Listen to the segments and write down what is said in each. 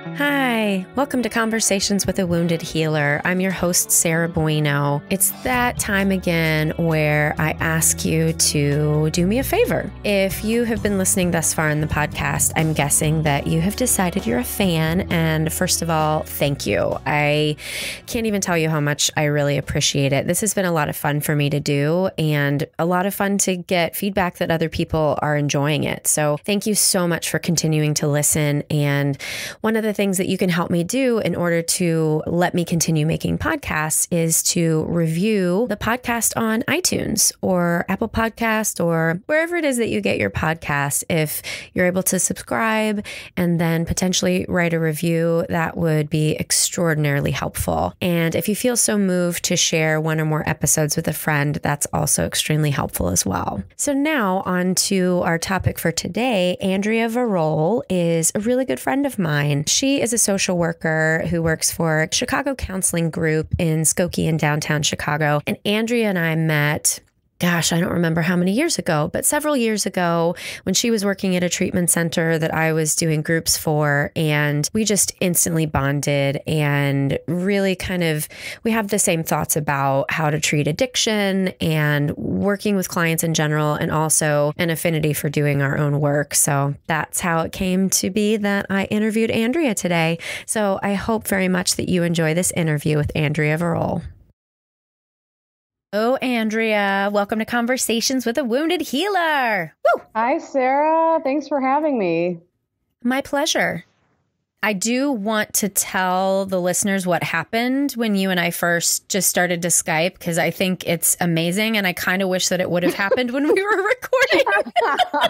Hi, welcome to Conversations with a Wounded Healer. I'm your host, Sarah Bueno. It's that time again where I ask you to do me a favor. If you have been listening thus far in the podcast, I'm guessing that you have decided you're a fan. And first of all, thank you. I can't even tell you how much I really appreciate it. This has been a lot of fun for me to do and a lot of fun to get feedback that other people are enjoying it. So thank you so much for continuing to listen. And one of the things that you can help me do in order to let me continue making podcasts is to review the podcast on iTunes or Apple Podcast or wherever it is that you get your podcast. If you're able to subscribe and then potentially write a review, that would be extraordinarily helpful. And if you feel so moved to share one or more episodes with a friend, that's also extremely helpful as well. So now on to our topic for today. Andrea Varol is a really good friend of mine. She is a social worker who works for Chicago Counseling Group in Skokie in downtown Chicago. And Andrea and I met, gosh, I don't remember how many years ago, but several years ago when she was working at a treatment center that I was doing groups for. And we just instantly bonded and really we have the same thoughts about how to treat addiction and working with clients in general, and also an affinity for doing our own work. So that's how it came to be that I interviewed Andrea today. So I hope very much that you enjoy this interview with Andrea Varol. Oh, Andrea, welcome to Conversations with a Wounded Healer. Woo! Hi, Sarah. Thanks for having me. My pleasure. I do want to tell the listeners what happened when you and I first just started to Skype, because I think it's amazing. And I kind of wish that it would have happened when we were recording.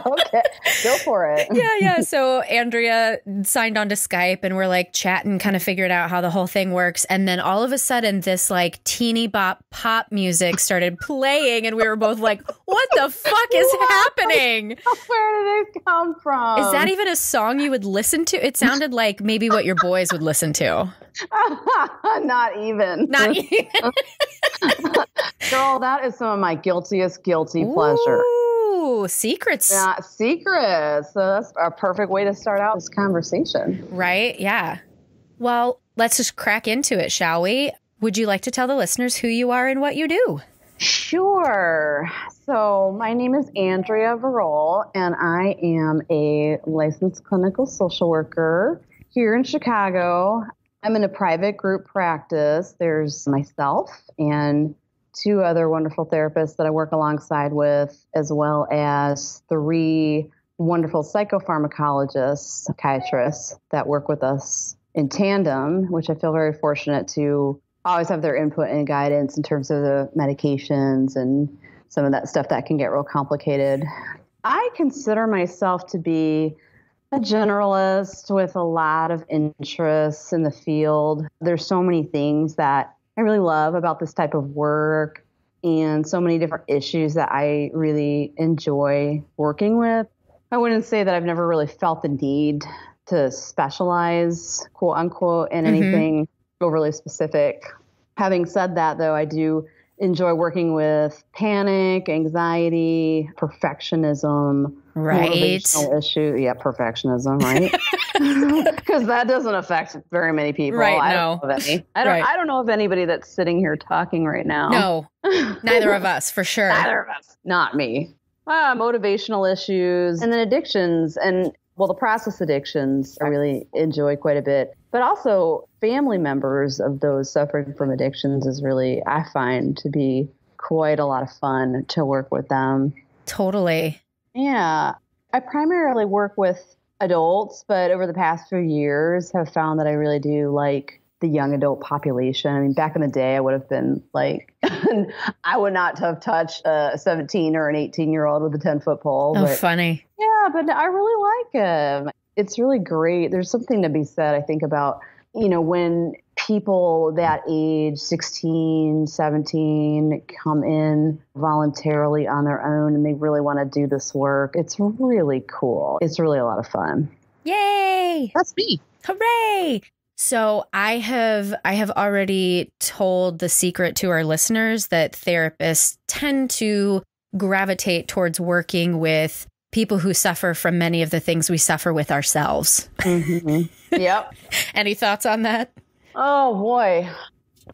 Okay, go for it. Yeah. So Andrea signed on to Skype and we're like chatting, kind of figured out how the whole thing works. And then all of a sudden this like teeny bop pop music started playing. And we were both like, what the fuck is happening? Where did it come from? Is that even a song you would listen to? It sounded like maybe what your boys would listen to. Not even. Girl, that is some of my guilty pleasure. Ooh, secrets. Yeah, secrets. So that's a perfect way to start out this conversation. Right? Yeah. Well, let's just crack into it, shall we? Would you like to tell the listeners who you are and what you do? Sure. So my name is Andrea Varol, and I am a licensed clinical social worker here in Chicago. I'm in a private group practice. There's myself and two other wonderful therapists that I work alongside with, as well as three wonderful psychopharmacologists, psychiatrists that work with us in tandem, which I feel very fortunate to always have their input and guidance in terms of the medications and some of that stuff that can get real complicated. I consider myself to be a generalist with a lot of interests in the field. There's so many things that I really love about this type of work and so many different issues that I really enjoy working with. I wouldn't say that I've never really felt the need to specialize, quote unquote, in anything overly specific. Having said that, though, I do enjoy working with panic, anxiety, perfectionism, motivational issue. Yeah, perfectionism, right? Because that doesn't affect very many people. Right, I no. don't know of any. I don't know of anybody that's sitting here talking right now. No, neither of us, for sure. Neither of us. Not me. Motivational issues and then addictions. And well, the process addictions I really enjoy quite a bit, but also family members of those suffering from addictions is really, I find to be quite a lot of fun to work with them. Totally. Yeah. I primarily work with adults, but over the past few years have found that I really do like the young adult population. I mean, back in the day, I would have been like, I would not have touched a 17 or an 18-year-old with a 10-foot pole. Oh, but, funny. Yeah, but I really like them. It's really great. There's something to be said, I think, about, when people that age 16, 17 come in voluntarily on their own and they really want to do this work. It's really cool. It's really a lot of fun. Yay! That's me. Hooray! So I have already told the secret to our listeners that therapists tend to gravitate towards working with people who suffer from many of the things we suffer with ourselves. Mm-hmm. Yep. Any thoughts on that? Oh, boy.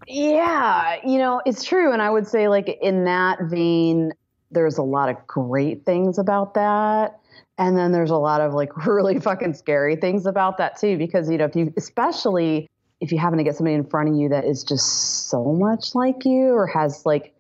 Yeah, it's true. And I would say, like, in that vein, there's a lot of great things about that. And then there's a lot of, like, really fucking scary things about that, too. Because, especially if you happen to get somebody in front of you that is just so much like you or has, like,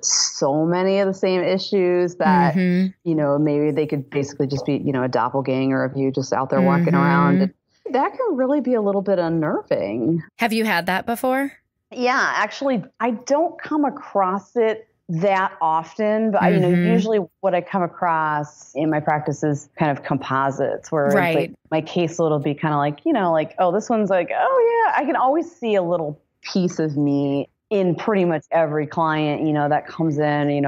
so many of the same issues that, maybe they could basically just be, a doppelganger of you just out there walking around. And that can really be a little bit unnerving. Have you had that before? Yeah, actually, I don't come across it that often, but usually what I come across in my practice is kind of composites where like, my caseload will be kind of like, oh, this one's like, oh yeah, I can always see a little piece of me in pretty much every client, that comes in,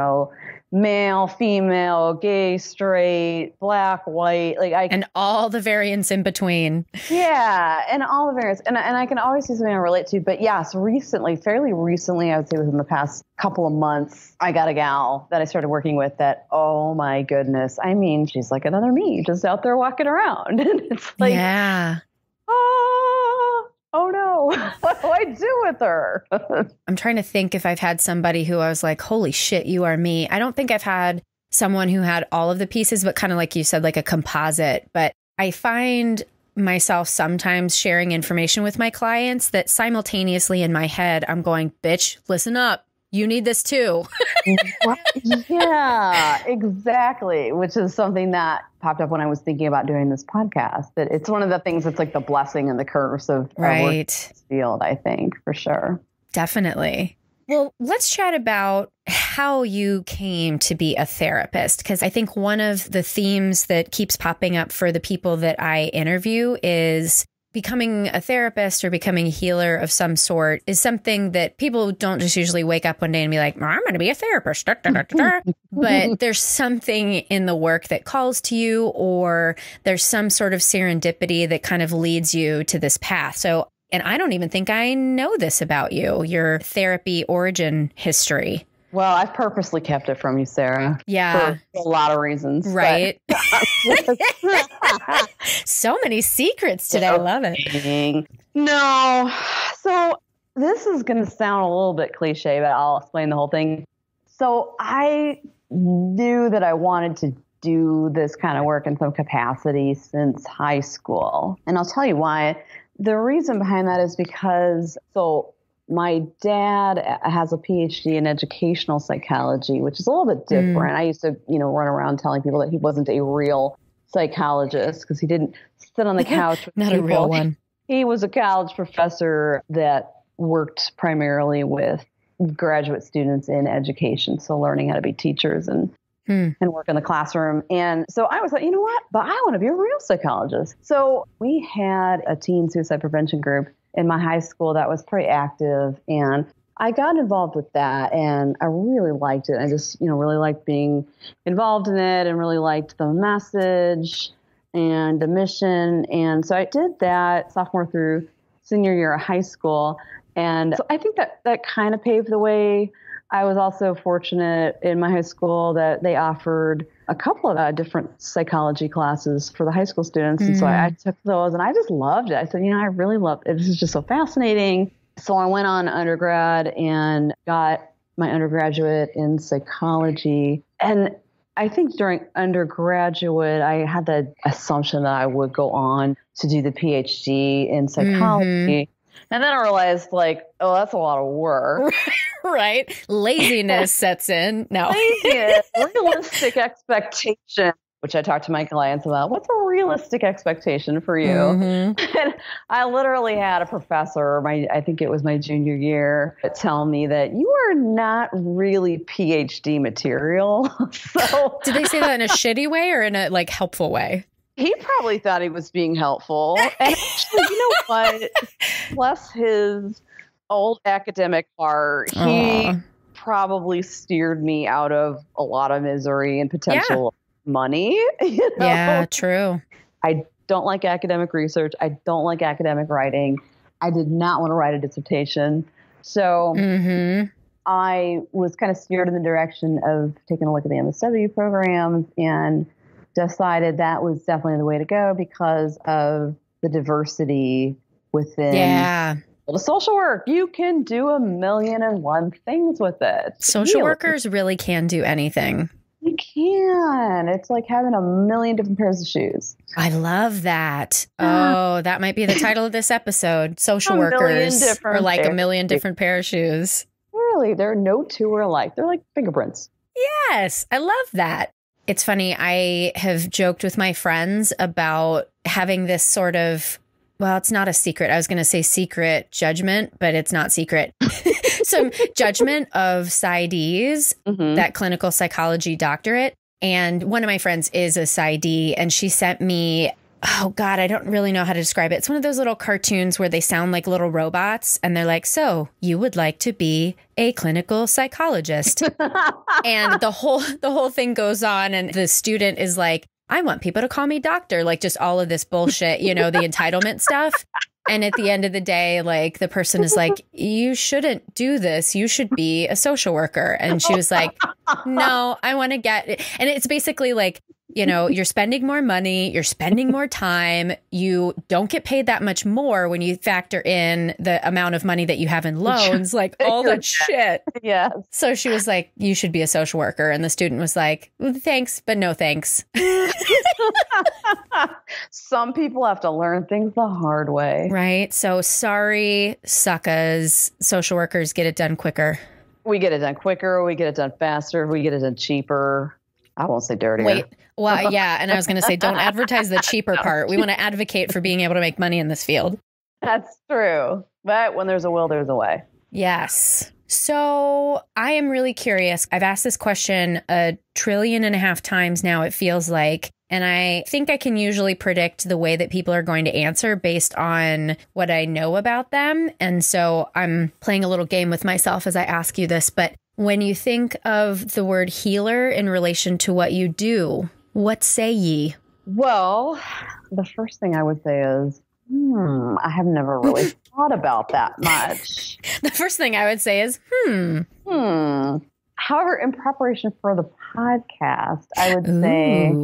male, female, gay, straight, black, white, and all the variants in between. Yeah. And all the variants. And I can always see something I relate to, but yes, fairly recently, I would say within the past couple of months, I got a gal that I started working with that, oh my goodness. I mean, she's like another me just out there walking around. And it's like, yeah. Oh no, what do I do with her? I'm trying to think if I've had somebody who I was like, holy shit, you are me. I don't think I've had someone who had all of the pieces, but kind of like you said, like a composite. But I find myself sometimes sharing information with my clients that simultaneously in my head, I'm going, bitch, listen up. You need this too. Yeah, exactly. Which is something that popped up when I was thinking about doing this podcast. That it's one of the things that's like the blessing and the curse of this field, I think, for sure. Definitely. Well, let's chat about how you came to be a therapist, because I think one of the themes that keeps popping up for the people that I interview is becoming a therapist or becoming a healer of some sort is something that people don't just usually wake up one day and be like, I'm going to be a therapist. But there's something in the work that calls to you, or there's some sort of serendipity that kind of leads you to this path. So, and I don't even think I know this about you, your therapy origin history. Well, I've purposely kept it from you, Sarah. Yeah. For a lot of reasons. Right. So many secrets today. I love it. No. So this is going to sound a little bit cliche, but I'll explain the whole thing. So I knew that I wanted to do this kind of work in some capacity since high school. And I'll tell you why. The reason behind that is because, my dad has a PhD in educational psychology, which is a little bit different. I used to, run around telling people that he wasn't a real psychologist because he didn't sit on the couch with Not people. A real one. He was a college professor that worked primarily with graduate students in education, so learning how to be teachers and work in the classroom. And so I was like, you know what? But I want to be a real psychologist. So we had a teen suicide prevention group in my high school that was pretty active, and I got involved with that, and I really liked it. I just, really liked being involved in it and really liked the message and the mission. And so I did that sophomore through senior year of high school. And so I think that kind of paved the way. I was also fortunate in my high school that they offered a couple of different psychology classes for the high school students. And so I took those and I just loved it. I said, I really loved it. This is just so fascinating. So I went on undergrad and got my undergraduate in psychology. And I think during undergraduate, I had the assumption that I would go on to do the PhD in psychology. And then I realized, oh, that's a lot of work. Right. Laziness sets in. No. Laziness, realistic expectation, which I talk to my clients about. What's a realistic expectation for you? And I literally had a professor, I think it was my junior year, tell me that you are not really PhD material. So did they say that in a shitty way or in a helpful way? He probably thought he was being helpful. And actually, you know what? Bless his old academic heart, he probably steered me out of a lot of misery and potential money. Yeah, true. I don't like academic research. I don't like academic writing. I did not want to write a dissertation. So I was kind of steered in the direction of taking a look at the MSW programs and decided that was definitely the way to go because of the diversity within the social work. You can do 1,000,001 things with it. Social workers really can do anything. You can. It's like having 1,000,000 different pairs of shoes. I love that. Oh, that might be the title of this episode. Social workers are like 1,000,000 different pair of shoes. Really, there are no two are alike. They're like fingerprints. Yes, I love that. It's funny. I have joked with my friends about having this sort of, well, it's not a secret. I was going to say secret judgment, but it's not secret. Some judgment of PsyDs, that clinical psychology doctorate. And one of my friends is a PsyD, and she sent me, oh God, I don't really know how to describe it. It's one of those little cartoons where they sound like little robots, and they're like, so you would like to be a clinical psychologist. And the whole thing goes on, and the student is like, I want people to call me doctor, like just all of this bullshit, you know, the entitlement stuff. And at the end of the day, like the person is like, you shouldn't do this. You should be a social worker. And she was like, no, I want to get it. And it's basically like, you know, you're spending more money, you're spending more time. You don't get paid that much more when you factor in the amount of money that you have in loans, like all that shit. Yes. So she was like, you should be a social worker. And the student was like, thanks, but no thanks. Some people have to learn things the hard way. Right. So sorry, suckers. Social workers get it done quicker. We get it done quicker. We get it done faster. We get it done cheaper. I won't say dirtier. Wait. Well, yeah. And I was going to say, don't advertise the cheaper part. We want to advocate for being able to make money in this field. That's true. But when there's a will, there's a way. Yes. So I am really curious. I've asked this question 1.5 trillion times now, it feels like. And I think I can usually predict the way that people are going to answer based on what I know about them. And so I'm playing a little game with myself as I ask you this. But when you think of the word healer in relation to what you do, what say ye? Well, the first thing I would say is, I have never really thought about that much. The first thing I would say is, However, in preparation for the podcast, I would say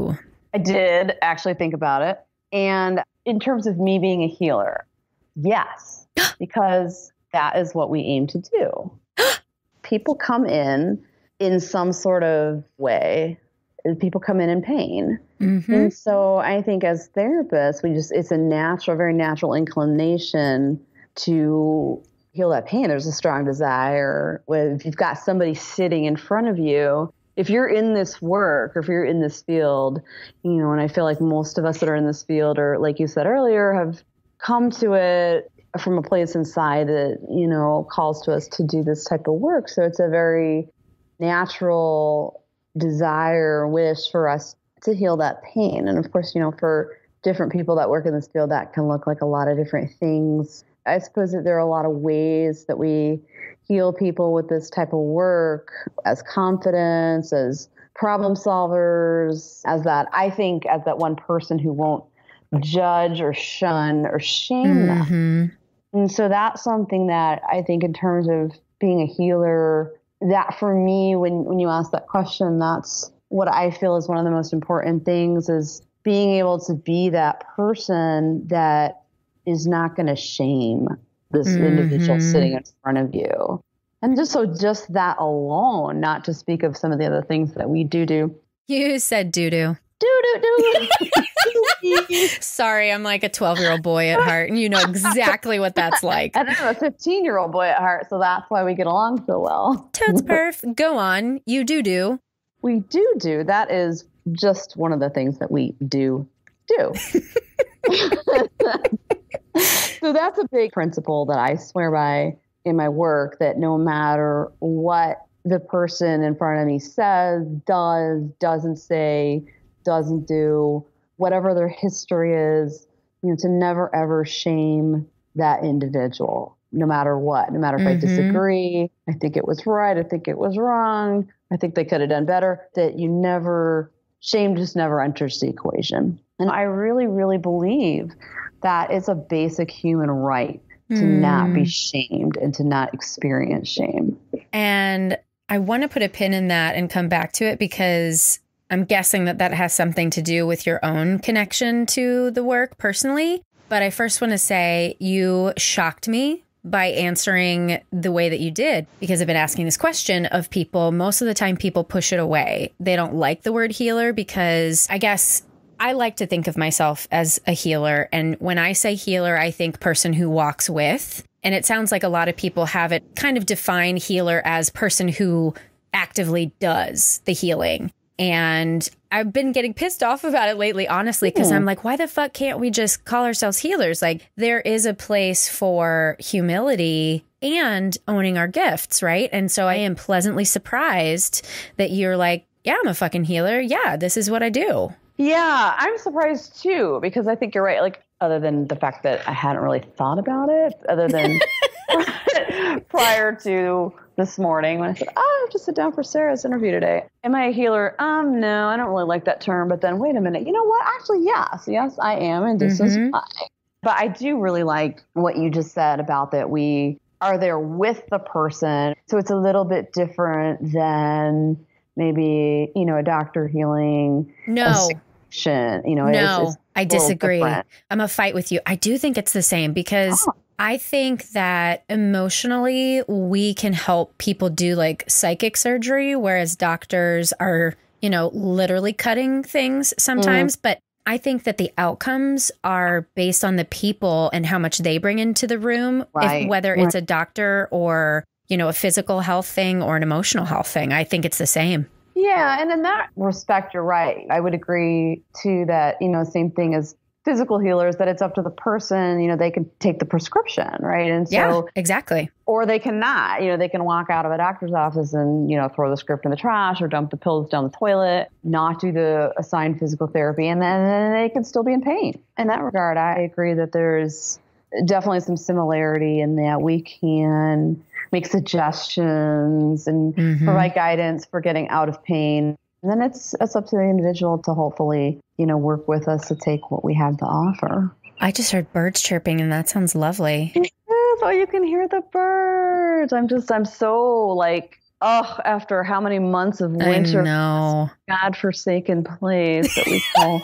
I did actually think about it. And in terms of me being a healer, yes, because that is what we aim to do. People come in some sort of way. People come in pain. And so I think as therapists, it's a very natural inclination to heal that pain. There's a strong desire. If you've got somebody sitting in front of you, if you're in this work or if you're in this field, you know, and I feel like most of us that are in this field, or like you said earlier, have come to it from a place inside that, you know, calls to us to do this type of work. So it's a very natural desire, wish for us to heal that pain. And of course, you know, for different people that work in this field, that can look like a lot of different things. I suppose that there are a lot of ways that we heal people with this type of work, as confidence, as problem solvers, as that one person who won't judge or shun or shame them. And so that's something that I think in terms of being a healer, that for me, when you ask that question, that's what I feel is one of the most important things, is being able to be that person that is not going to shame this individual sitting in front of you. And just that alone, not to speak of some of the other things that we do. You said doo-doo. Sorry, I'm like a 12-year-old boy at heart, and you know exactly what that's like. And I'm a 15-year-old boy at heart, so that's why we get along so well. Totes perf. Go on. You do. We do. That is just one of the things that we do. So that's a big principle that I swear by in my work, that no matter what the person in front of me says, does, doesn't say, doesn't do, whatever their history is, you know, to never ever shame that individual, no matter what, no matter if I disagree, I think it was right, I think it was wrong, I think they could have done better, that shame just never enters the equation. And I really, really believe that it's a basic human right to not be shamed and to not experience shame. And I want to put a pin in that and come back to it, because I'm guessing that that has something to do with your own connection to the work personally. But I first want to say you shocked me by answering the way that you did, because I've been asking this question of people. Most of the time people push it away. They don't like the word healer because I guess I like to think of myself as a healer. And when I say healer, I think person who walks with. And it sounds like a lot of people have it kind of define healer as person who actively does the healing. And I've been getting pissed off about it lately, honestly, because I'm like, why the fuck can't we just call ourselves healers? Like, there is a place for humility and owning our gifts, right? And so I am pleasantly surprised that you're like, yeah, I'm a fucking healer. Yeah, this is what I do. Yeah, I'm surprised too, because I think you're right. Like, other than the fact that I hadn't really thought about it, other than prior to this morning when I said, I have to sit down for Sarah's interview today. Am I a healer? No, I don't really like that term. But then wait a minute. You know what? Actually, yes, I am. And this is why. But I do really like what you just said about that we are there with the person. So it's a little bit different than maybe, a doctor healing. No. It's I disagree. Different. I'm a fight with you. I do think it's the same because I think that emotionally we can help people do like psychic surgery, whereas doctors are, literally cutting things sometimes. But I think that the outcomes are based on the people and how much they bring into the room, whether it's a doctor or, a physical health thing or an emotional health thing. I think it's the same. Yeah. And in that respect, you're right. I would agree too that, same thing as physical healers, that it's up to the person, they can take the prescription, right? And so, yeah, exactly. Or they cannot, they can walk out of a doctor's office and, throw the script in the trash or dump the pills down the toilet, not do the assigned physical therapy, and then they can still be in pain. In that regard, I agree that there's definitely some similarity in that we can make suggestions and provide guidance for getting out of pain. And then it's up to the individual to hopefully, work with us to take what we have to offer. I just heard birds chirping and that sounds lovely. Yes, oh, you can hear the birds. I'm so like, after how many months of winter, godforsaken place that we call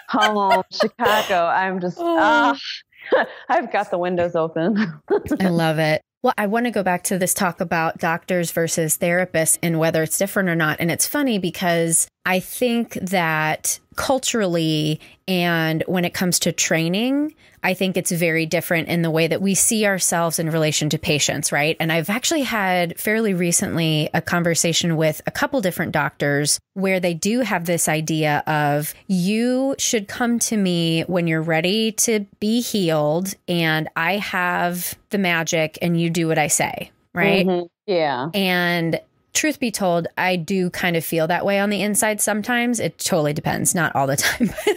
home, Chicago, I'm just, I've got the windows open. I love it. Well, I want to go back to this talk about doctors versus therapists and whether it's different or not. And it's funny because I think that culturally and when it comes to training, I think it's very different in the way that we see ourselves in relation to patients, right? And I've actually had fairly recently a conversation with a couple different doctors where they do have this idea of you should come to me when you're ready to be healed and I have the magic and you do what I say, right? Yeah. And truth be told, I do kind of feel that way on the inside sometimes. It totally depends, not all the time. But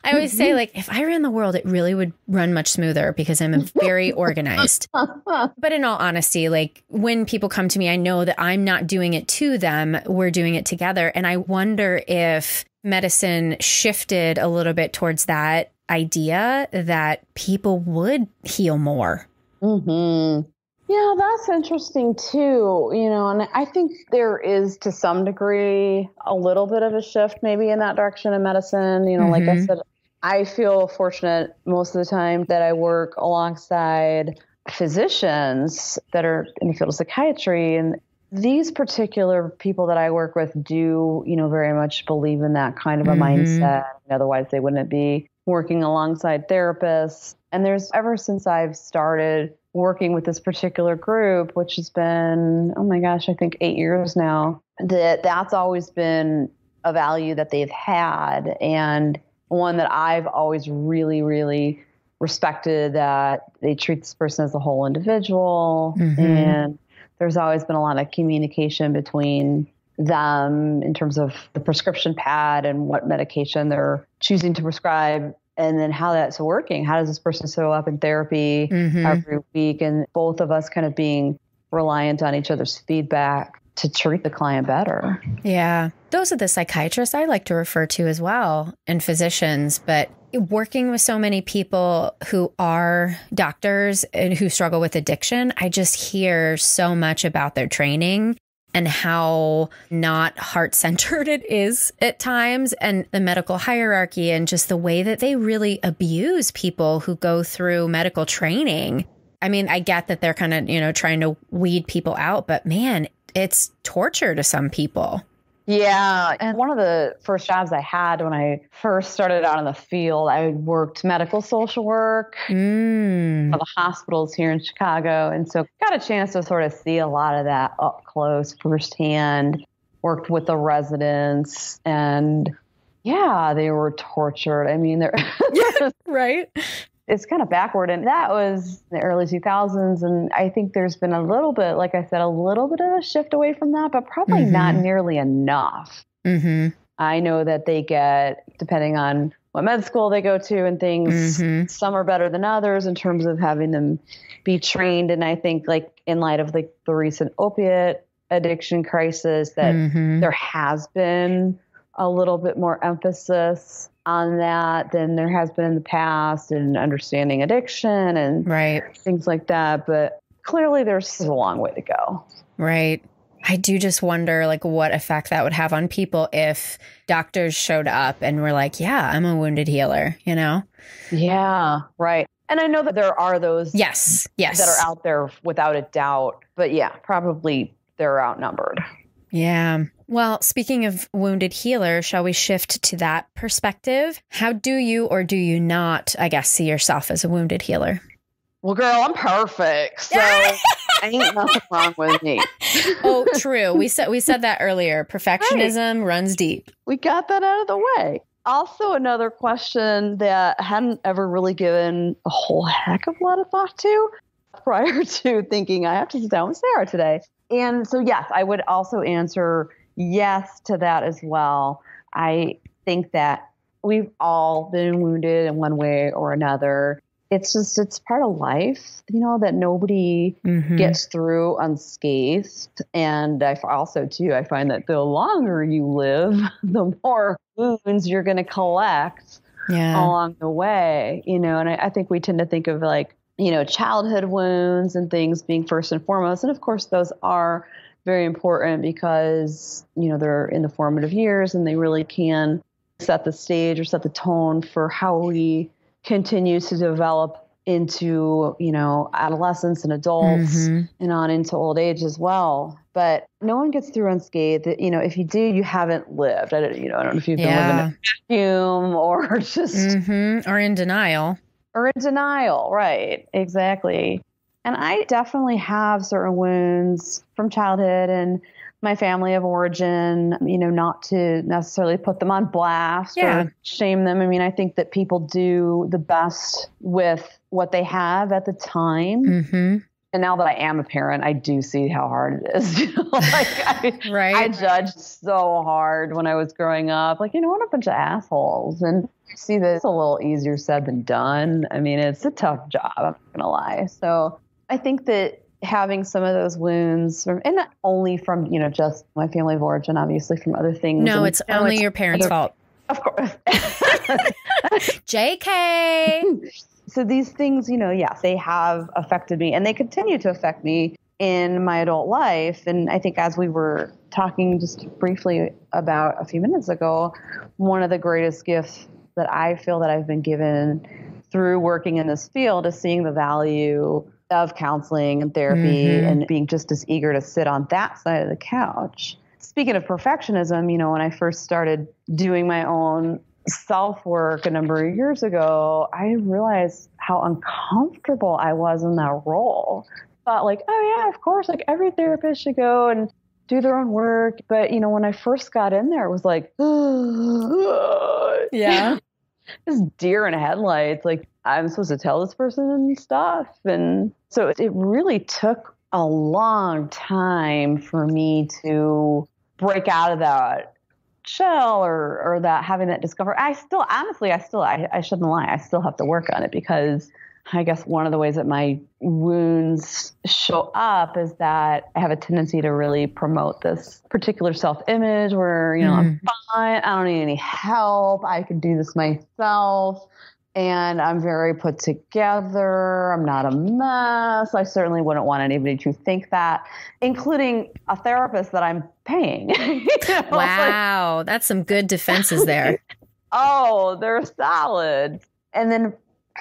I always say, like, if I ran the world, it really would run much smoother because I'm very organized. But in all honesty, like when people come to me, I know that I'm not doing it to them. We're doing it together. And I wonder if medicine shifted a little bit towards that idea that people would heal more. Yeah, that's interesting too, and I think there is to some degree a little bit of a shift maybe in that direction in medicine. Like I said, I feel fortunate most of the time that I work alongside physicians that are in the field of psychiatry. And these particular people that I work with do, very much believe in that kind of a mindset. Otherwise, they wouldn't be working alongside therapists. And there's ever since I've started working with this particular group, which has been, I think 8 years now, that's always been a value that they've had and one that I've always really, really respected, that they treat this person as a whole individual. And there's always been a lot of communication between them in terms of the prescription pad and what medication they're choosing to prescribe. And then how that's working. How does this person show up in therapy every week? And both of us kind of being reliant on each other's feedback to treat the client better. Yeah. Those are the psychiatrists I like to refer to as well, and physicians. But working with so many people who are doctors and who struggle with addiction, I just hear so much about their training and how not heart-centered it is at times, and the medical hierarchy and just the way that they really abuse people who go through medical training. I mean, I get that they're kind of, trying to weed people out, but man, it's torture to some people. Yeah. And one of the first jobs I had when I first started out in the field, I worked medical social work for the hospitals here in Chicago. And so got a chance to sort of see a lot of that up close firsthand, worked with the residents, and yeah, they were tortured. I mean, they're right. It's kind of backward. And that was the early 2000s. And I think there's been a little bit, like I said, a little bit of a shift away from that, but probably not nearly enough. I know that they get, depending on what med school they go to and things, some are better than others in terms of having them be trained. And I think like in light of like the recent opiate addiction crisis, that there has been a little bit more emphasis on that than there has been in the past, and understanding addiction and things like that. But clearly there's a long way to go. Right. I do just wonder like what effect that would have on people if doctors showed up and were like, yeah, I'm a wounded healer, Yeah, right. And I know that there are those yes that are out there without a doubt, but yeah, probably they're outnumbered. Yeah. Well, speaking of wounded healer, shall we shift to that perspective? How do you or do you not, I guess, see yourself as a wounded healer? Well, girl, I'm perfect. So ain't nothing wrong with me. Oh, true. We said that earlier. Perfectionism runs deep. We got that out of the way. Also, another question that I hadn't ever really given a whole heck of a lot of thought to prior to thinking I have to sit down with Sarah today. And so, yes, I would also answer yes to that as well. I think that we've all been wounded in one way or another. It's part of life, that nobody gets through unscathed. And I find that the longer you live, the more wounds you're going to collect along the way, and I think we tend to think of like, childhood wounds and things being first and foremost. And of course, those are very important because, they're in the formative years and they really can set the stage or set the tone for how we continue to develop into, adolescence and adults and on into old age as well. But no one gets through unscathed. If you do, you haven't lived. I don't know if you've been living in a vacuum or just... Or in denial. Or in denial, right, exactly. And I definitely have certain wounds from childhood and my family of origin, not to necessarily put them on blast or shame them. I mean, I think that people do the best with what they have at the time. And now that I am a parent, I do see how hard it is. I judged so hard when I was growing up. What a bunch of assholes. And see that it's a little easier said than done. I mean, it's a tough job, I'm not going to lie. So I think that having some of those wounds, and not only from, just my family of origin, obviously from other things. No, it's only your parents' fault. Of course. JK. So these things, yes, they have affected me and they continue to affect me in my adult life. And I think as we were talking just briefly about a few minutes ago, one of the greatest gifts that I feel that I've been given through working in this field is seeing the value of counseling and therapy and being just as eager to sit on that side of the couch. Speaking of perfectionism, when I first started doing my own self-work a number of years ago, I realized how uncomfortable I was in that role. Thought like, oh yeah, of course, like every therapist should go and do their own work. But, when I first got in there, it was like, just deer in headlights. Like, I'm supposed to tell this person stuff. And so it really took a long time for me to break out of that shell or that having that discomfort. I shouldn't lie. I still have to work on it because I guess one of the ways that my wounds show up is that I have a tendency to really promote this particular self-image where, I'm fine. I don't need any help. I can do this myself. and I'm very put together. I'm not a mess. I certainly wouldn't want anybody to think that, including a therapist that I'm paying. Wow. That's some good defenses there. Oh, they're solid. And then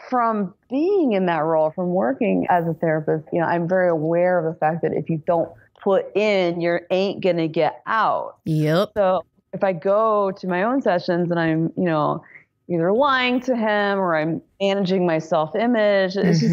from being in that role, from working as a therapist, I'm very aware of the fact that if you don't put in, you ain't going to get out. Yep. So if I go to my own sessions and I'm, either lying to him or I'm managing my self-image, it's just,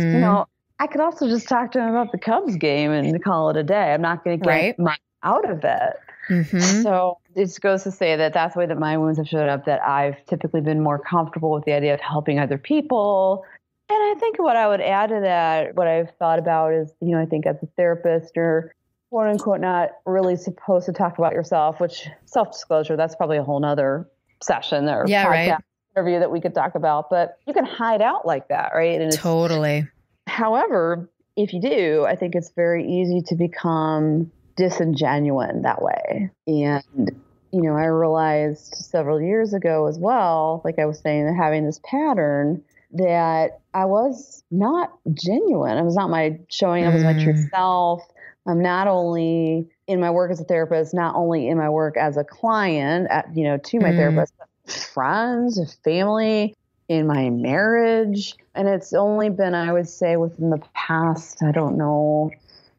I could also just talk to him about the Cubs game and call it a day. I'm not going to get much out of it. So it goes to say that that's the way that my wounds have showed up, that I've typically been more comfortable with the idea of helping other people. And I think what I would add to that, what I've thought about is, I think as a therapist, you're quote unquote not really supposed to talk about yourself, which self-disclosure, that's probably a whole nother session or podcast interview that we could talk about, but you can hide out like that, right? And totally. However, if you do, I think it's very easy to become disingenuous that way. And, I realized several years ago as well, like I was saying, that having this pattern that I was not genuine. I was not showing up as my true self. I'm not only in my work as a therapist, not only in my work as a client, to my therapist, but friends, family, in my marriage. And it's only been, I would say, within the past, I don't know,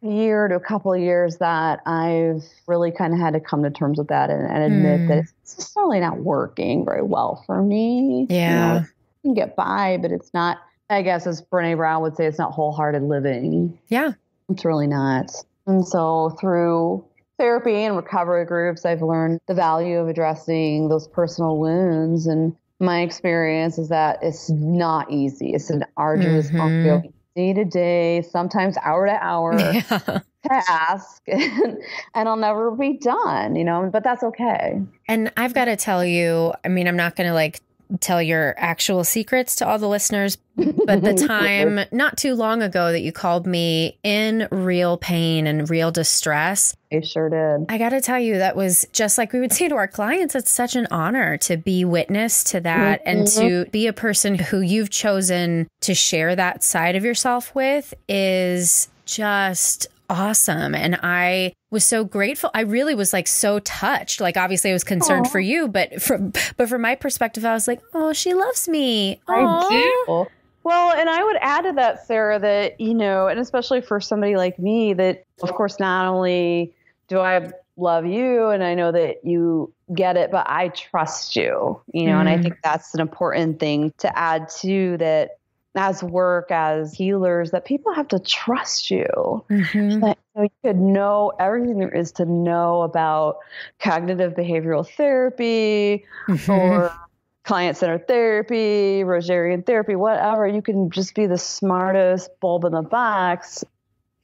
year to a couple of years that I've really kind of had to come to terms with that and admit that it's just really not working very well for me. Yeah. I can get by, but it's not, I guess, as Brene Brown would say, it's not wholehearted living. Yeah. It's really not. And so through therapy and recovery groups, I've learned the value of addressing those personal wounds. And my experience is that it's not easy. It's an arduous, ongoing, day to day, sometimes hour to hour task, and I'll never be done, but that's okay. And I've got to tell you, I'm not going to tell your actual secrets to all the listeners, but the time not too long ago that you called me in real pain and real distress, I sure did. I got to tell you, that was just like we would say to our clients. It's such an honor to be witness to that and to be a person who you've chosen to share that side of yourself with is just awesome. And I was so grateful. I really was so touched. Obviously I was concerned for you, but from my perspective, I was like, oh, she loves me. Aww. I do. Well, and I would add to that, Sarah, that, and especially for somebody like me, that of course, not only do I love you and I know that you get it, but I trust you, and I think that's an important thing to add to that. As healers, that people have to trust you. That you could know everything there is to know about cognitive behavioral therapy or client-centered therapy, Rogerian therapy, whatever. You can just be the smartest bulb in the box.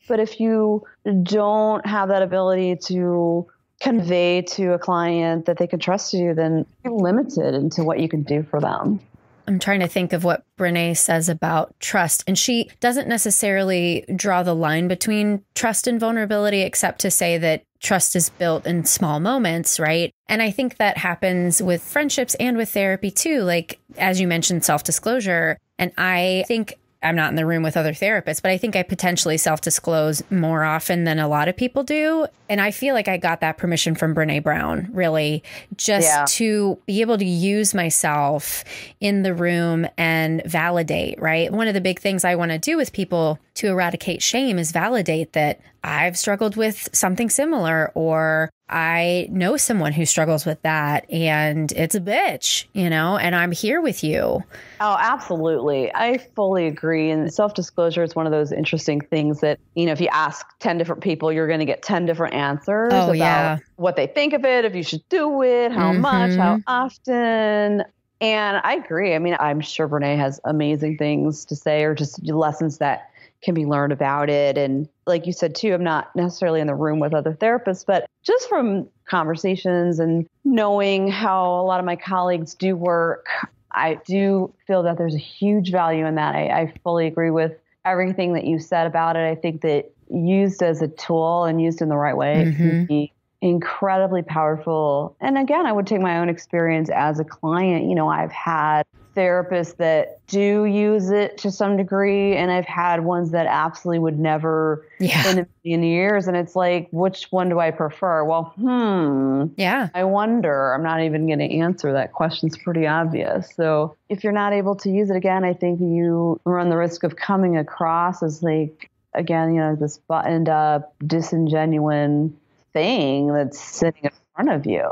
But if you don't have that ability to convey to a client that they can trust you, then you're limited into what you can do for them. I'm trying to think of what Brene says about trust. And she doesn't necessarily draw the line between trust and vulnerability, except to say that trust is built in small moments, right? And I think that happens with friendships and with therapy too. As you mentioned, self-disclosure. And I think I'm not in the room with other therapists, but I think I potentially self-disclose more often than a lot of people do. And I feel like I got that permission from Brene Brown, really, just to be able to use myself in the room and validate, right? One of the big things I want to do with people to eradicate shame is validate that I've struggled with something similar, or I know someone who struggles with that and it's a bitch, and I'm here with you. Oh, absolutely. I fully agree. And self-disclosure is one of those interesting things that, if you ask 10 different people, you're going to get 10 different answers about what they think of it, if you should do it, how much, how often. And I agree. I'm sure Brene has amazing things to say, or just lessons that can be learned about it. And like you said, too, I'm not necessarily in the room with other therapists, but just from conversations and knowing how a lot of my colleagues do work, I do feel that there's a huge value in that. I fully agree with everything that you said about it. I think that used as a tool and used in the right way, it can be incredibly powerful. And again, I would take my own experience as a client. I've had therapists that do use it to some degree, and I've had ones that absolutely would never in a million years. And it's like, which one do I prefer? Well, I wonder. I'm not even going to answer that question. It's pretty obvious. So if you're not able to use it again, I think you run the risk of coming across as like, again, this buttoned up, disingenuous thing that's sitting in front of you.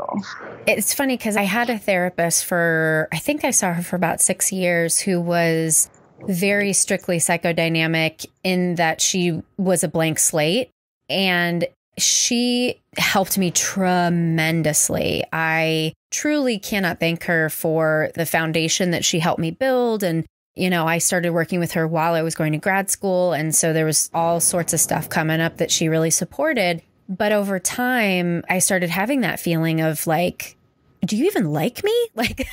It's funny because I had a therapist I think I saw her for about 6 years, who was very strictly psychodynamic in that she was a blank slate, and she helped me tremendously. I truly cannot thank her for the foundation that she helped me build. And I started working with her while I was going to grad school. And so there was all sorts of stuff coming up that she really supported. But over time, I started having that feeling of like, do you even like me? Like,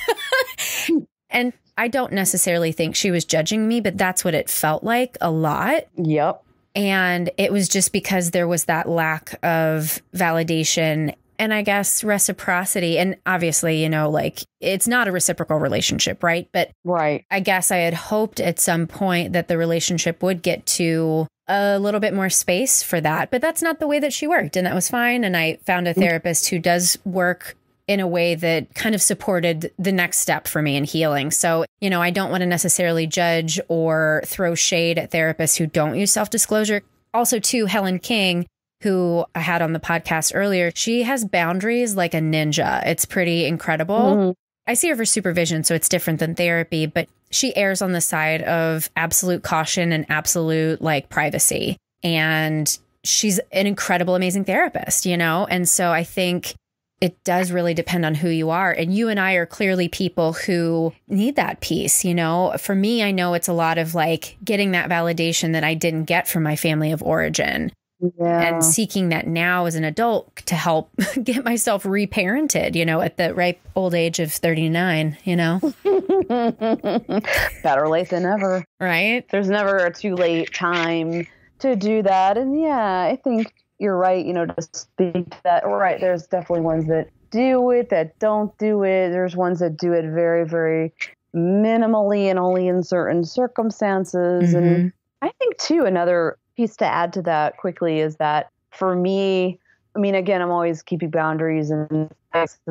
and I don't necessarily think she was judging me, but that's what it felt like a lot. Yep. And it was just because there was that lack of validation and I guess reciprocity. And obviously, like it's not a reciprocal relationship, right? But I guess I had hoped at some point that the relationship would get to a little bit more space for that. But that's not the way that she worked. And that was fine. And I found a therapist who does work in a way that kind of supported the next step for me in healing. So, I don't want to necessarily judge or throw shade at therapists who don't use self-disclosure. Also, too, Helen King, who I had on the podcast earlier, she has boundaries like a ninja. It's pretty incredible. Mm-hmm. I see her for supervision, so it's different than therapy, but she errs on the side of absolute caution and absolute privacy. And she's an incredible, amazing therapist, And so I think it does really depend on who you are. And you and I are clearly people who need that piece. For me, I know it's a lot of getting that validation that I didn't get from my family of origin. Yeah. And seeking that now as an adult to help get myself reparented, at the ripe old age of 39, Better late than never. Right? There's never a too late time to do that. And I think you're right, to speak to that. Right. There's definitely ones that do it, that don't do it. There's ones that do it very, very minimally and only in certain circumstances. Mm-hmm. And I think, too, another piece to add to that quickly is that for me, again, I'm always keeping boundaries and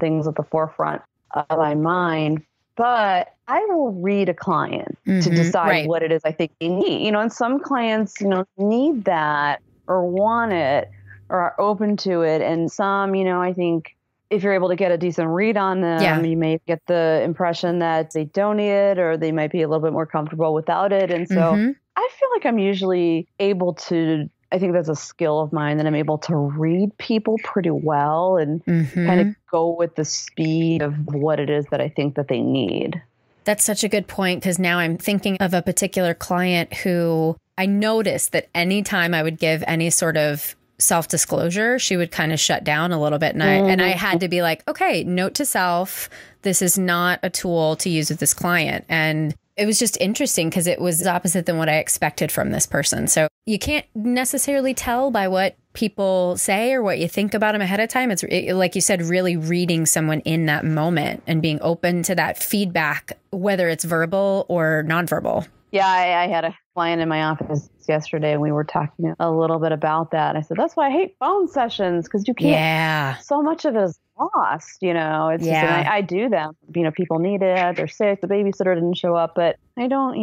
things at the forefront of my mind, but I will read a client to decide what it is I think they need. And some clients, need that or want it or are open to it. And some, I think if you're able to get a decent read on them, you may get the impression that they don't need it or they might be a little bit more comfortable without it. And so I feel like I'm usually able to, I think that's a skill of mine, that I'm able to read people pretty well and kind of go with the speed of what it is that I think that they need. That's such a good point, because now I'm thinking of a particular client who I noticed that anytime I would give any sort of self-disclosure, she would kind of shut down a little bit. And I had to be like, okay, note to self, this is not a tool to use with this client. And it was just interesting because it was opposite than what I expected from this person. So you can't necessarily tell by what people say or what you think about them ahead of time. It's like you said, really reading someone in that moment and being open to that feedback, whether it's verbal or nonverbal. Yeah, I had a client in my office yesterday and we were talking a little bit about that. And I said, that's why I hate phone sessions, because you can't, so much of it is lost, it's just, and I do them, people need it, they're sick, the babysitter didn't show up, but I don't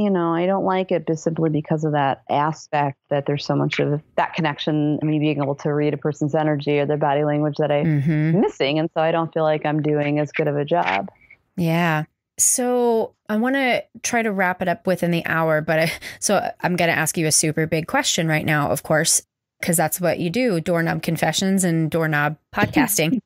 like it simply because of that aspect, that there's so much of that connection, being able to read a person's energy or their body language that I'm missing. And so I don't feel like I'm doing as good of a job. Yeah. So I want to try to wrap it up within the hour, but I'm going to ask you a super big question right now, of course, because that's what you do, doorknob confessions and doorknob podcasting.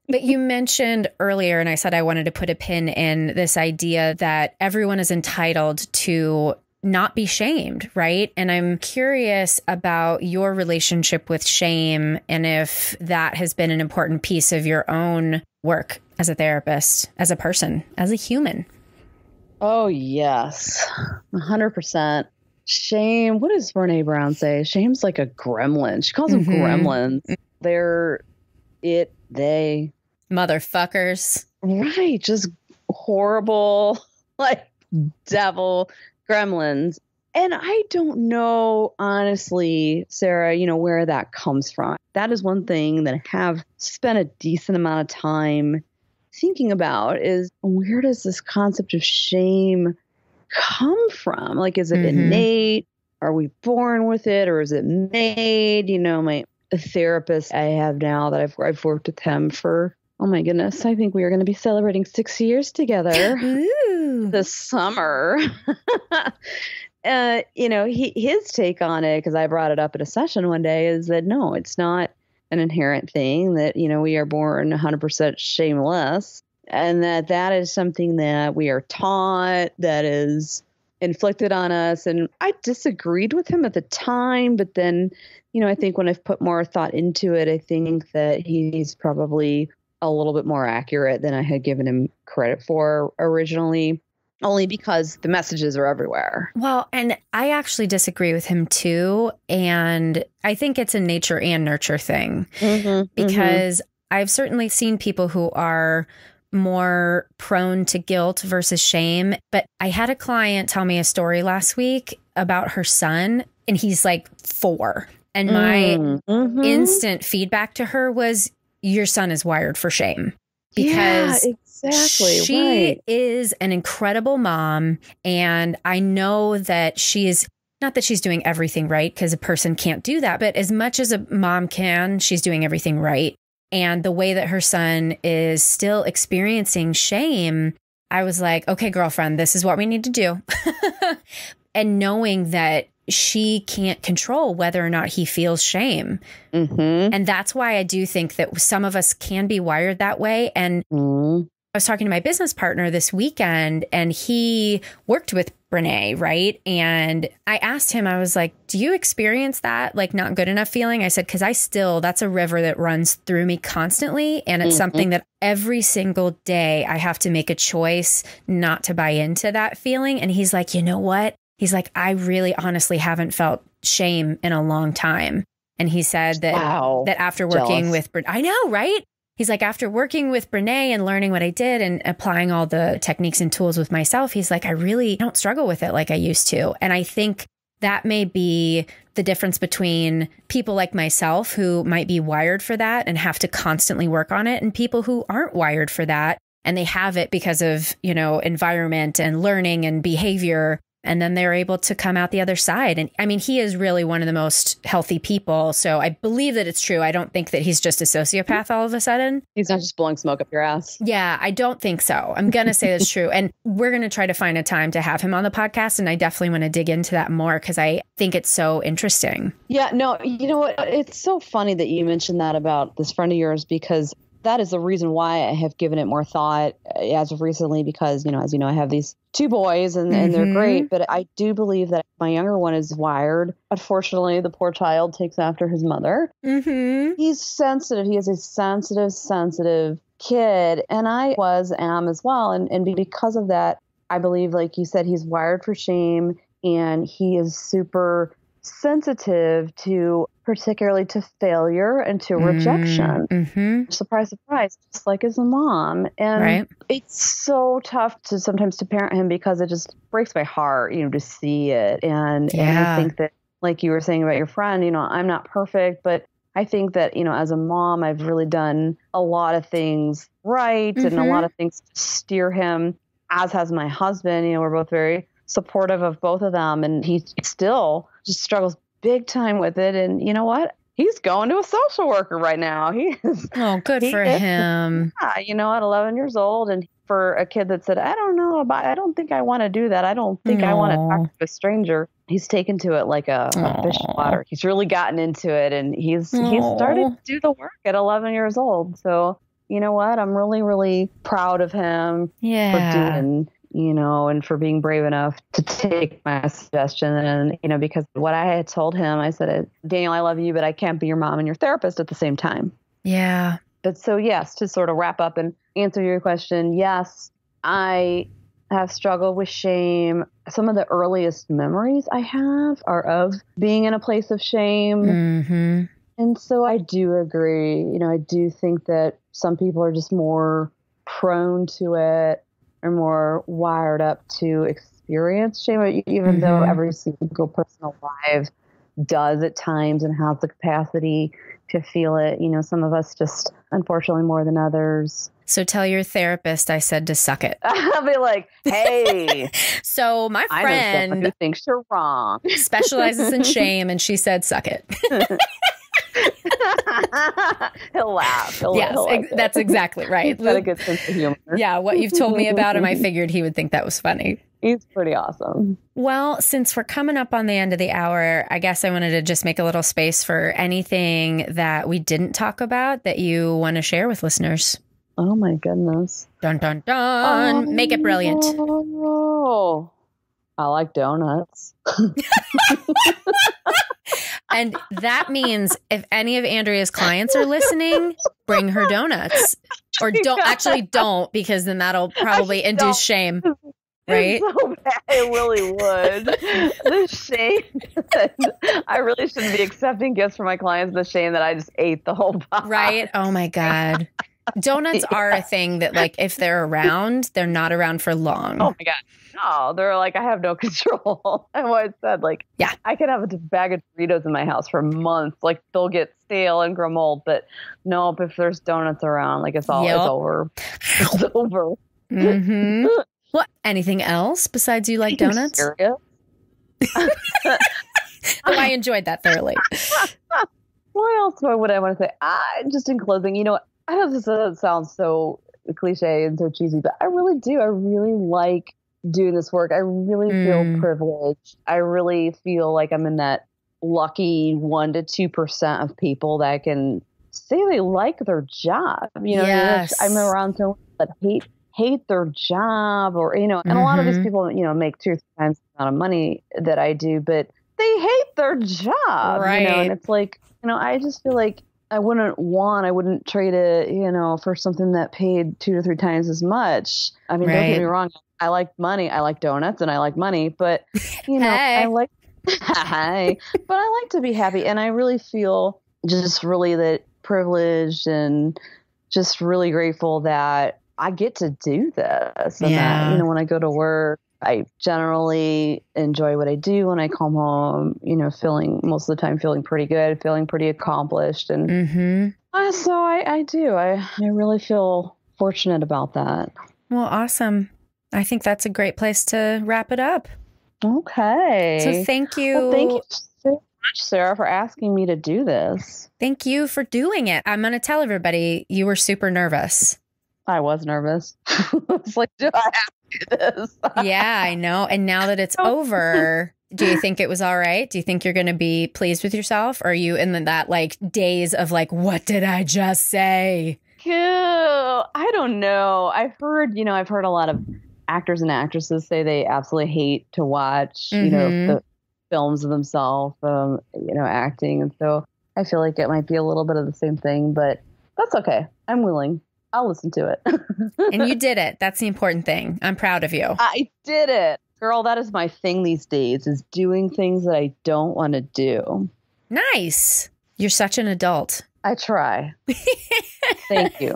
But you mentioned earlier, and I said I wanted to put a pin in this idea that everyone is entitled to not be shamed, right? And I'm curious about your relationship with shame and if that has been an important piece of your own work as a therapist, as a person, as a human. Oh, yes. 100%. Shame. What does Brene Brown say? Shame's like a gremlin. She calls them gremlins. They're They. Motherfuckers. Right. Just horrible, like devil gremlins. And I don't know, honestly, Sarah, where that comes from. That is one thing that I have spent a decent amount of time thinking about is where does this concept of shame come from? Like, is it innate? Are we born with it, or is it made? My therapist I have now that I've worked with him for, oh my goodness, I think we are going to be celebrating 6 years together this summer. His take on it, because I brought it up at a session one day, is that no, it's not an inherent thing, that, we are born 100% shameless, and that is something that we are taught, that is inflicted on us. And I disagreed with him at the time, but then, I think when I've put more thought into it, I think that he's probably a little bit more accurate than I had given him credit for originally. Only because the messages are everywhere. Well, and I actually disagree with him too. And I think it's a nature and nurture thing, because I've certainly seen people who are more prone to guilt versus shame. But I had a client tell me a story last week about her son, and he's like 4. And my instant feedback to her was, your son is wired for shame. Because exactly. She is an incredible mom. And I know that she is, not that she's doing everything right, because a person can't do that, but as much as a mom can, she's doing everything right. And the way that her son is still experiencing shame, I was like, okay, girlfriend, this is what we need to do. And knowing that she can't control whether or not he feels shame. And that's why I do think that some of us can be wired that way. And I was talking to my business partner this weekend, and he worked with Brene, right? And I asked him, I was like, do you experience that, like, not good enough feeling? I said, because that's a river that runs through me constantly. And it's something that every single day I have to make a choice not to buy into that feeling. And he's like, you know what? He's like, I really honestly haven't felt shame in a long time. And he said that that after working with Brene, I know, right? He's like, after working with Brene and learning what I did and applying all the techniques and tools with myself, he's like, I really don't struggle with it like I used to. And I think that may be the difference between people like myself who might be wired for that and have to constantly work on it, and people who aren't wired for that and they have it because of, environment and learning and behavior. And then they're able to come out the other side. And I mean, he is really one of the most healthy people. So I believe that it's true. I don't think that he's just a sociopath all of a sudden. He's not just blowing smoke up your ass. Yeah, I don't think so. I'm going to say that's true. And we're going to try to find a time to have him on the podcast. And I definitely want to dig into that more, because I think it's so interesting. Yeah, no, you know what? It's so funny that you mentioned that about this friend of yours, because that is the reason why I have given it more thought as of recently, because, as you know, I have these 2 boys and they're great. But I do believe that my younger one is wired. Unfortunately, the poor child takes after his mother. He's sensitive. He is a sensitive kid. And I am as well. And because of that, I believe, like you said, he's wired for shame, and he is super sensitive to, particularly to failure and to rejection. Surprise, surprise, just like his mom. And it's so tough sometimes to parent him, because it just breaks my heart, to see it. And I think that, like you were saying about your friend, I'm not perfect, but I think that, as a mom, I've really done a lot of things right and a lot of things to steer him, as has my husband. We're both very supportive of both of them, and he still just struggles big time with it. And you know what? He's going to a social worker right now. He is. Oh, good for him. Yeah, at 11 years old. And for a kid that said, I don't think I want to do that. I don't think I want to talk to a stranger. He's taken to it like a fish in water. He's really gotten into it, and he's started to do the work at 11 years old. So you know what? I'm really, really proud of him for doing, and for being brave enough to take my suggestion. And, because what I had told him, I said, Daniel, I love you, but I can't be your mom and your therapist at the same time. Yeah. But so, yes, to sort of wrap up and answer your question, yes, I have struggled with shame. Some of the earliest memories I have are of being in a place of shame. And so I do agree. I do think that some people are just more prone to it or more wired up to experience shame, even though every single person alive does at times and has the capacity to feel it. Some of us just, unfortunately, more than others. So tell your therapist I said to suck it. I'll be like, hey. So my friend who thinks you're wrong specializes in shame, and she said, suck it. He'll laugh. That's exactly right. He's got a good sense of humor. Yeah, what you've told me about him, I figured he would think that was funny. He's pretty awesome. Well, since we're coming up on the end of the hour, I guess I wanted to just make a little space for anything that we didn't talk about that you want to share with listeners. Oh, my goodness. Dun, dun, dun. Make it brilliant. Oh, I like donuts. And that means if any of Andrea's clients are listening, bring her donuts. Or don't, because then that'll probably induce shame. Right? It's so bad. It really would. The shame. I really shouldn't be accepting gifts from my clients. The shame that I just ate the whole box. Right? Oh my God. Donuts are a thing that, like, if they're around, they're not around for long. Oh my God. No, they're like, I have no control. I've always said, like, yeah, I could have a bag of Doritos in my house for months. Like, they'll get stale and grow mold. But nope, if there's donuts around, like, it's over. It's over. Mm-hmm. What? Anything else besides you like donuts? Serious? I enjoyed that thoroughly. What else would I want to say? Just in closing, I know this sounds so cliche and so cheesy, but I really do. I really like doing this work. I really feel privileged. I really feel like I'm in that lucky 1% to 2% of people that can say they like their job. Yes. I'm around someone that hate their job, or and a lot of these people make 2 or 3 times the amount of money that I do, but they hate their job, right? And it's like, I just feel like I wouldn't trade it, for something that paid 2 to 3 times as much. I mean, Don't get me wrong, I like money, I like donuts, and I like money, but I like but I like to be happy, and I really feel just really that privileged and just really grateful that I get to do this. And that, when I go to work, I generally enjoy what I do. When I come home, feeling most of the time feeling pretty good, feeling pretty accomplished. And so I do. I really feel fortunate about that. Well, awesome. I think that's a great place to wrap it up. Okay. So thank you. Well, thank you so much, Sarah, for asking me to do this. Thank you for doing it. I'm going to tell everybody you were super nervous. I was nervous. It's like, do I have to do this? Yeah, I know. And now that it's over, do you think it was all right? Do you think you're going to be pleased with yourself? Or are you in that like days of like, what did I just say? I don't know. I've heard a lot of actors and actresses say they absolutely hate to watch, the films of themselves, acting. And so I feel like it might be a little bit of the same thing, but that's okay. I'm willing. I'll listen to it. And you did it. That's the important thing. I'm proud of you. I did it. Girl, that is my thing these days, is doing things that I don't want to do. Nice. You're such an adult. I try. Thank you.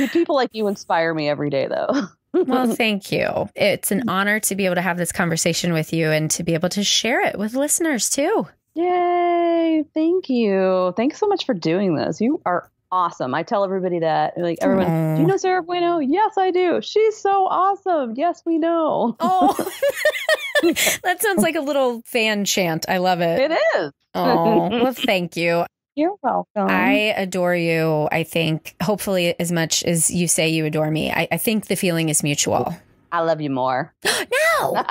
People like you inspire me every day, though. Well, thank you. It's an honor to be able to have this conversation with you and to be able to share it with listeners, too. Yay. Thank you. Thanks so much for doing this. You are awesome. I tell everybody that. Like, everyone, do you know Sarah Bueno? Yes, I do. She's so awesome. Yes, we know. Oh, that sounds like a little fan chant. I love it. It is. Oh, well, thank you. You're welcome. I adore you. I think hopefully as much as you say you adore me, I think the feeling is mutual. I love you more. No.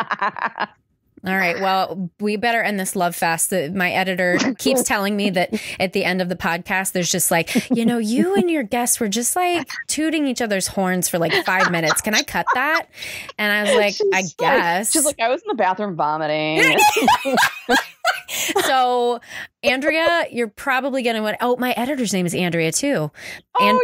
All right. Well, we better end this love fest. My editor keeps telling me that at the end of the podcast, there's just like, you and your guests were just like tooting each other's horns for like 5 minutes. Can I cut that? And I was like, I guess. She's like, I was in the bathroom vomiting. So, Andrea, you're probably going to, my editor's name is Andrea too. Yay.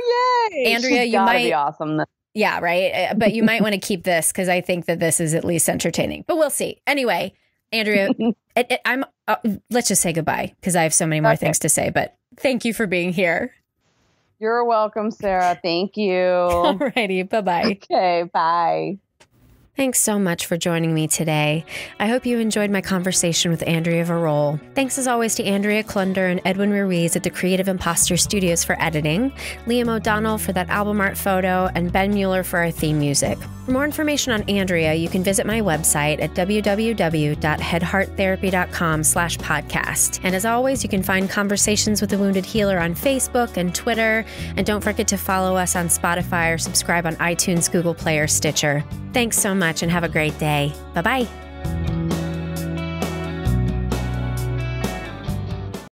Andrea, She's you might be awesome. Yeah, right. But you might want to keep this because I think that this is at least entertaining. But we'll see. Anyway, Andrea, let's just say goodbye because I have so many more things to say. But Thank you for being here. You're welcome, Sarah. Thank you. Alrighty. Bye-bye. Okay, bye. Thanks so much for joining me today. I hope you enjoyed my conversation with Andrea Varol. Thanks as always to Andrea Klunder and Edwin Ruiz at the Creative Imposter Studios for editing, Liam O'Donnell for that album art photo, and Ben Mueller for our theme music. For more information on Andrea, you can visit my website at www.headhearttherapy.com/podcast. And as always, you can find Conversations with a Wounded Healer on Facebook and Twitter. And don't forget to follow us on Spotify or subscribe on iTunes, Google Play, or Stitcher. Thanks so much and have a great day. Bye-bye.